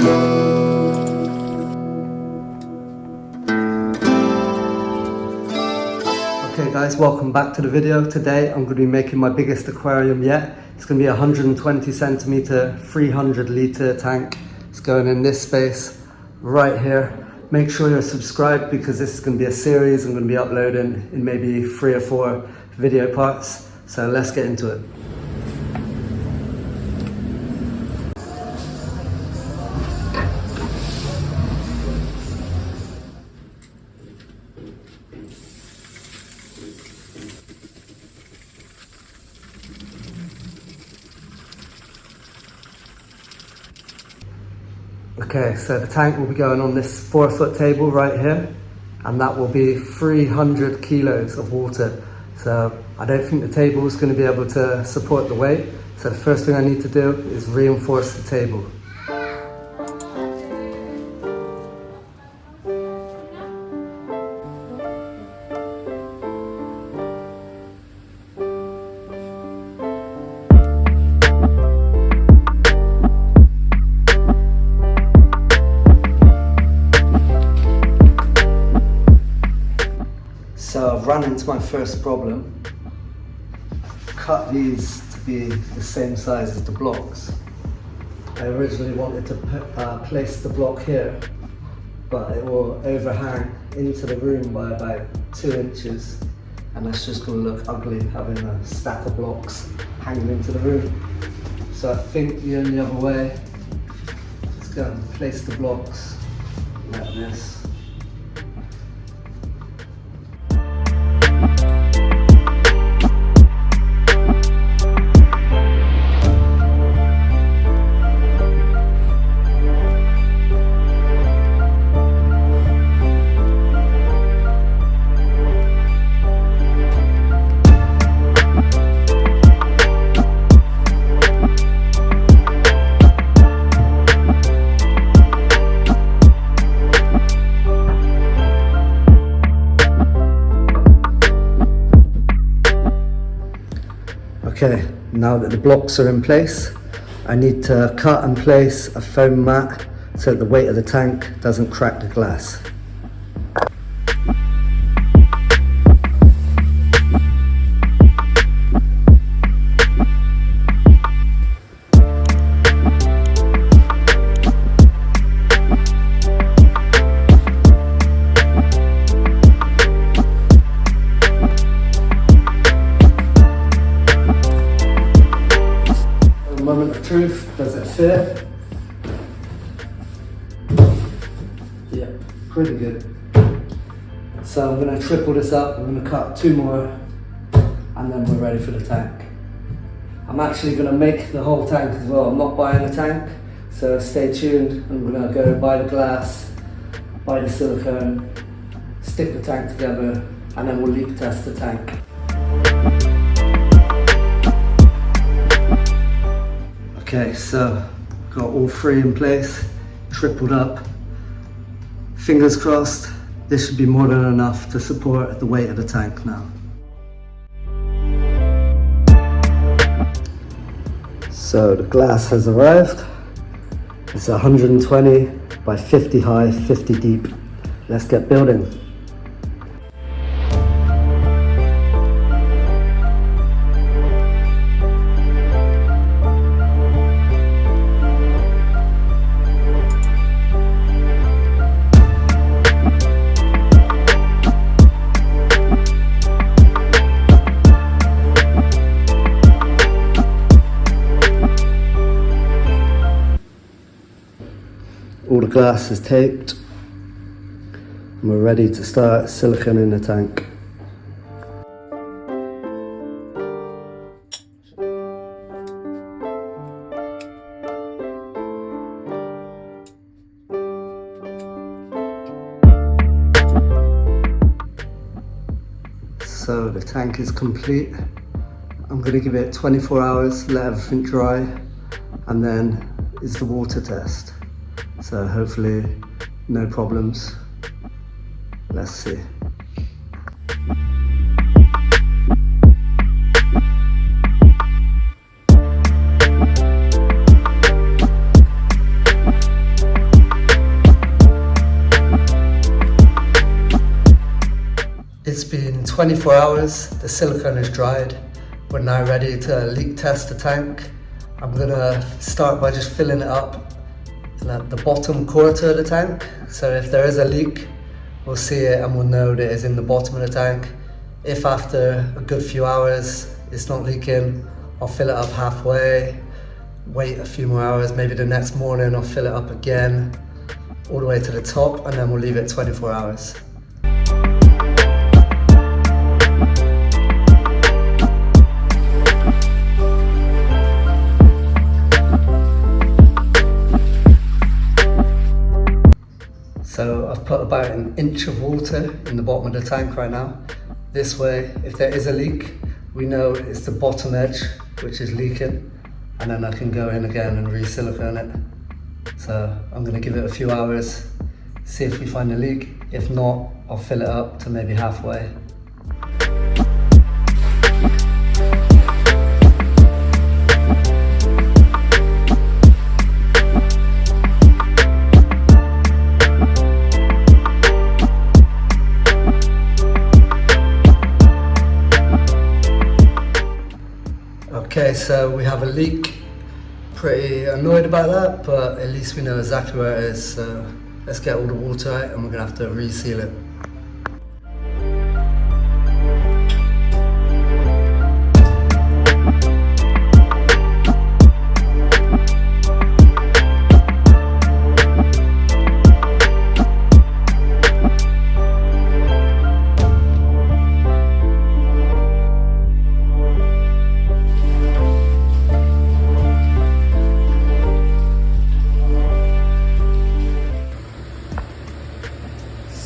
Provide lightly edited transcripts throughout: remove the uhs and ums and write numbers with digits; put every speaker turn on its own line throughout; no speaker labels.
Okay guys, welcome back to the video. Today I'm going to be making my biggest aquarium yet. It's going to be a 120 centimeter, 300 litre tank. It's going in this space right here. Make sure you're subscribed because this is going to be a series I'm going to be uploading in maybe 3 or 4 video parts. So let's get into it. Okay, so the tank will be going on this 4-foot table right here, and that will be 300 kilos of water. So I don't think the table is going to be able to support the weight. So the first thing I need to do is reinforce the table. So I've run into my first problem. I've cut these to be the same size as the blocks. I originally wanted to place the block here, but it will overhang into the room by about 2 inches, and that's just going to look ugly having a stack of blocks hanging into the room. So I think the only other way is go and place the blocks like this. Okay, now that the blocks are in place, I need to cut and place a foam mat so that the weight of the tank doesn't crack the glass. Moment of truth, does it fit? Yeah, pretty good. So I'm going to triple this up, I'm going to cut 2 more, and then we're ready for the tank. I'm actually going to make the whole tank as well. I'm not buying the tank, so stay tuned. I'm going to go buy the glass, buy the silicone, stick the tank together, and then we'll leak test the tank. Okay, so got all 3 in place, tripled up. Fingers crossed, this should be more than enough to support the weight of the tank now. So the glass has arrived. It's 120 by 50 high, 50 deep. Let's get building. All the glass is taped and we're ready to start silicone in the tank. So the tank is complete. I'm going to give it 24 hours, let everything dry, and then is the water test. So hopefully no problems. Let's see. It's been 24 hours, the silicone is dried. We're now ready to leak test the tank. I'm gonna start by just filling it up at the bottom quarter of the tank. So if there is a leak, we'll see it and we'll know that it's in the bottom of the tank. If after a good few hours it's not leaking, I'll fill it up halfway, wait a few more hours, maybe the next morning I'll fill it up again, all the way to the top, and then we'll leave it 24 hours. So I've put about an inch of water in the bottom of the tank right now. This way, if there is a leak, we know it's the bottom edge which is leaking, and then I can go in again and re-silicone it. So I'm going to give it a few hours, see if we find a leak. If not, I'll fill it up to maybe halfway. Okay, so we have a leak. Pretty annoyed about that, but at least we know exactly where it is. So let's get all the water out and we're gonna have to reseal it.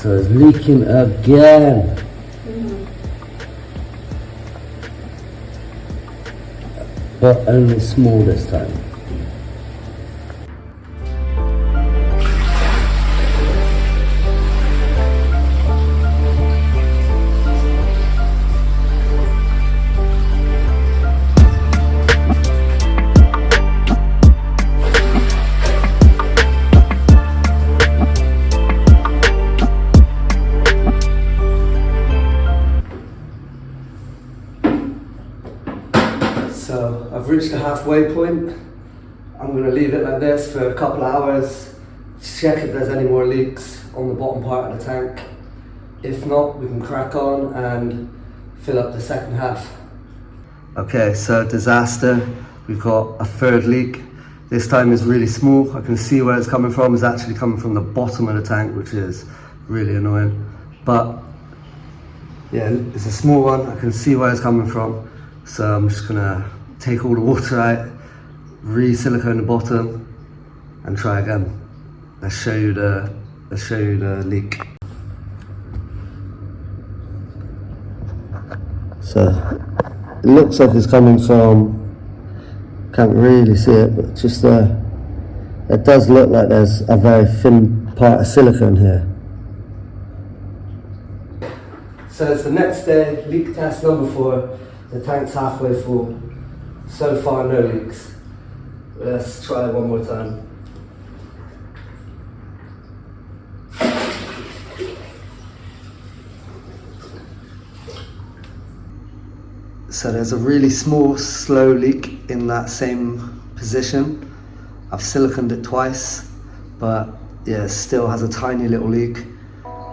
So it's leaking again. But only small this time. So I've reached the halfway point. I'm going to leave it like this for a couple of hours, check if there's any more leaks on the bottom part of the tank. If not, we can crack on and fill up the second half. Okay, so disaster. We've got a third leak. This time is really small. I can see where it's coming from. It's actually coming from the bottom of the tank, which is really annoying. But yeah, it's a small one. I can see where it's coming from. So I'm just gonna take all the water out, re-silicone the bottom, and try again. Let's show you the leak. So it looks like it's coming from, can't really see it, but just there. It does look like there's a very thin part of silicone here. So it's the next day, leak test number 4. The tank's halfway full. So far, no leaks. Let's try one more time. So there's a really small, slow leak in that same position. I've siliconed it twice, but yeah, it still has a tiny little leak.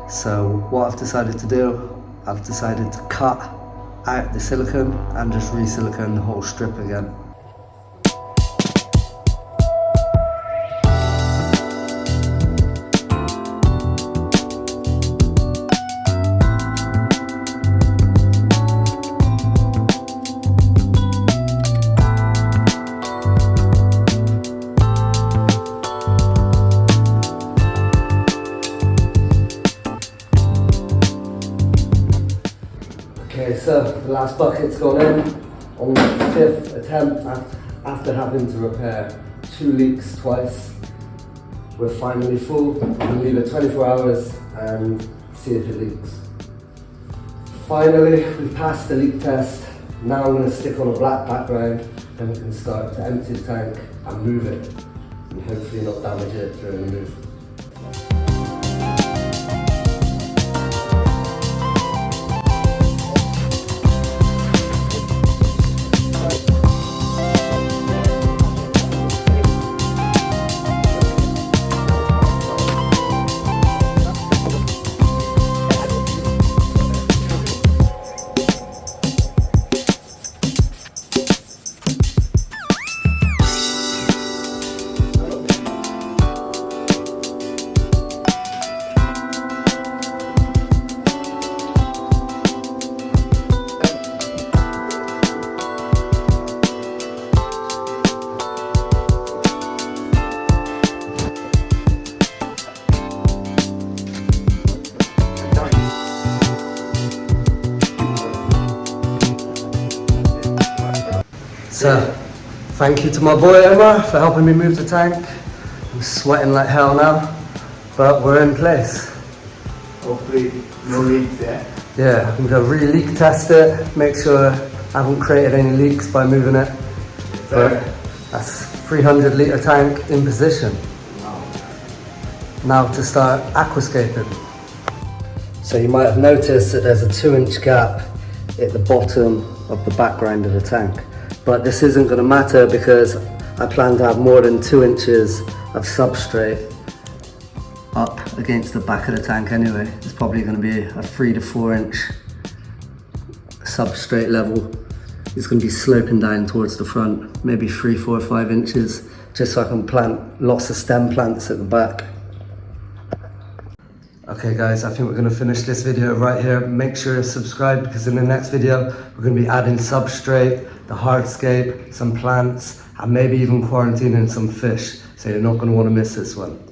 So what I've decided to do, I've decided to cut out the silicone and just re-silicone the whole strip again. Okay, so the last bucket's gone in on the 5th attempt after having to repair 2 leaks twice. We're finally full. We'll leave it 24 hours and see if it leaks. Finally, we've passed the leak test. Now I'm going to stick on a black background, then we can start to empty the tank and move it, and hopefully not damage it during the move. So, thank you to my boy Omar for helping me move the tank. I'm sweating like hell now, but we're in place.
Hopefully no leaks there.
Yeah, I'm gonna re-leak test it, make sure I haven't created any leaks by moving it. But that's 300 litre tank in position. Now to start aquascaping. So you might have noticed that there's a 2-inch gap at the bottom of the background of the tank. But this isn't going to matter because I plan to have more than 2 inches of substrate up against the back of the tank anyway. It's probably going to be a 3 to 4 inch substrate level. It's going to be sloping down towards the front, maybe 3, 4, 5 inches, just so I can plant lots of stem plants at the back. Okay guys, I think we're going to finish this video right here. Make sure to subscribe because in the next video we're going to be adding substrate, the hardscape, some plants, and maybe even quarantining some fish. So you're not going to want to miss this one.